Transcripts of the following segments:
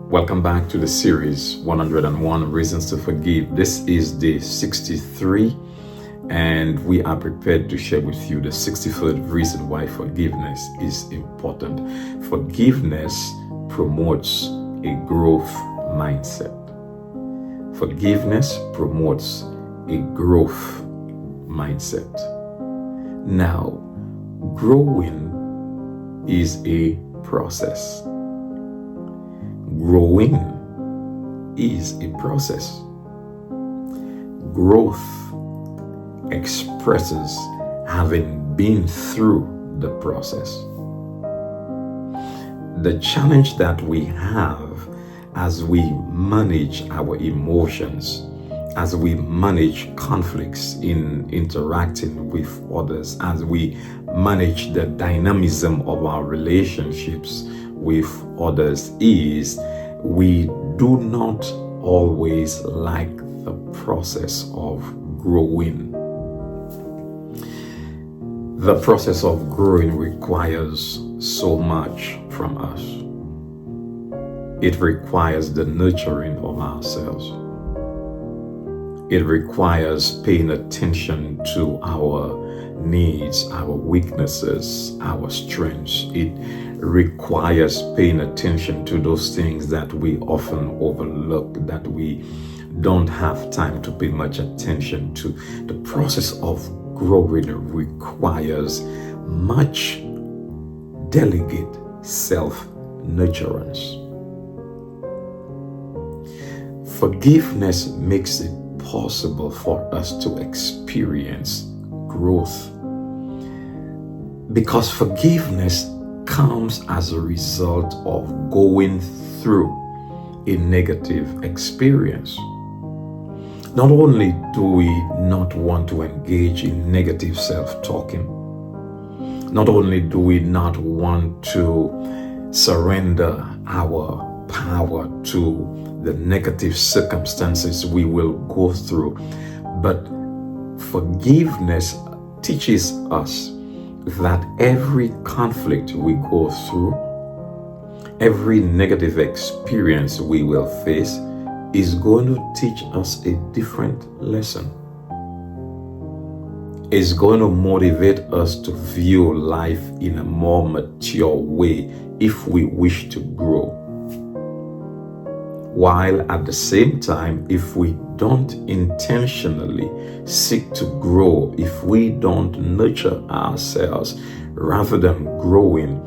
Welcome back to the series 101 Reasons to Forgive. This is day 63, and we are prepared to share with you the 63rd reason why forgiveness is important. Forgiveness promotes a growth mindset. Forgiveness promotes a growth mindset. Now, growing is a process. Growing is a process. Growth expresses having been through the process. The challenge that we have as we manage our emotions, as we manage conflicts in interacting with others, as we manage the dynamism of our relationships with others, is we do not always like the process of growing. The process of growing requires so much from us. It requires the nurturing of ourselves. It requires paying attention to our needs, our weaknesses, our strengths. It requires paying attention to those things that we often overlook, that we don't have time to pay much attention to. The process of growing requires much delicate self-nurturance. Forgiveness makes it possible for us to experience growth, because forgiveness comes as a result of going through a negative experience. Not only do we not want to engage in negative self-talking, not only do we not want to surrender our power to the negative circumstances we will go through, but forgiveness teaches us that every conflict we go through, every negative experience we will face, is going to teach us a different lesson. It's going to motivate us to view life in a more mature way if we wish to grow. While at the same time, if we don't intentionally seek to grow, if we don't nurture ourselves rather than growing,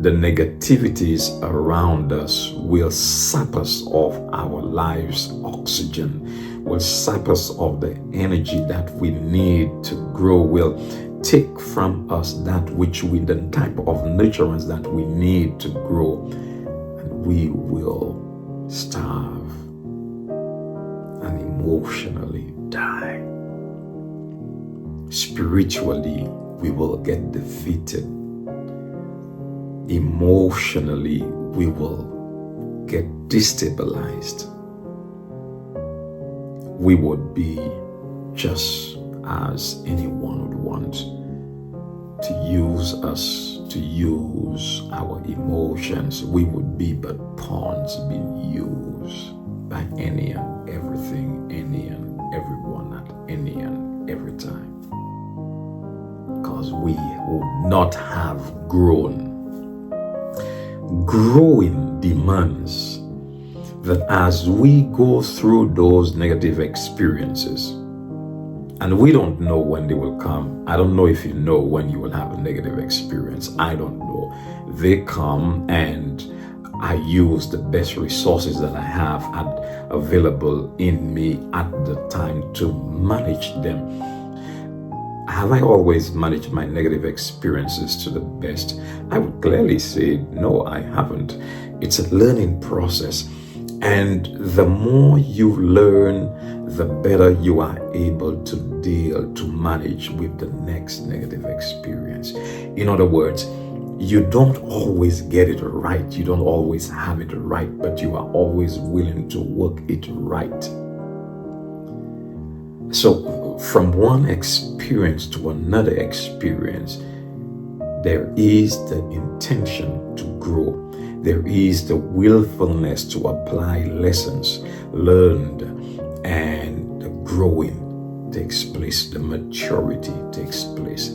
the negativities around us will sap us of our life's oxygen, will sap us of the energy that we need to grow, will take from us that which we, the type of nurturance that we need to grow, and we will starve and emotionally die. Spiritually, we will get defeated. Emotionally, we will get destabilized. We would be just as anyone would want to use us, to use our emotions. We would be but pawns being used by any and everything, any and everyone at any and every time, because we would not have grown. Growing demands that as we go through those negative experiences, and we don't know when they will come. I don't know if you know when you will have a negative experience. I don't know. They come, and I use the best resources that I have available in me at the time to manage them. Have I always managed my negative experiences to the best? I would clearly say no, I haven't. It's a learning process. And the more you learn, the better you are able to deal, to manage with the next negative experience. In other words, you don't always get it right. You don't always have it right, but you are always willing to work it right. So from one experience to another experience, there is the intention to grow. There is the willfulness to apply lessons learned, and the growing takes place, the maturity takes place.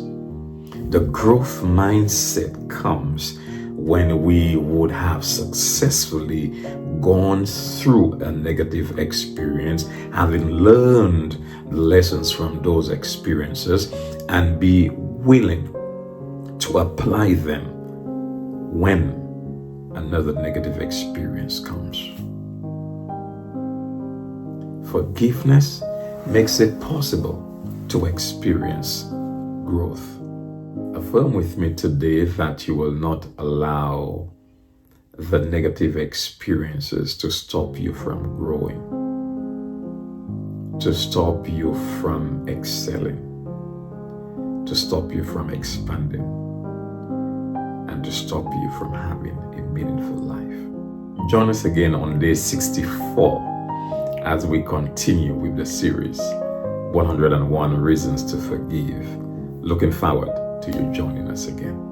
The growth mindset comes when we would have successfully gone through a negative experience, having learned lessons from those experiences, and be willing to apply them when another negative experience comes. Forgiveness makes it possible to experience growth. Affirm with me today that you will not allow the negative experiences to stop you from growing, to stop you from excelling, to stop you from expanding, and to stop you from having a meaningful life. Join us again on day 64 as we continue with the series 101 Reasons to Forgive. Looking forward to you joining us again.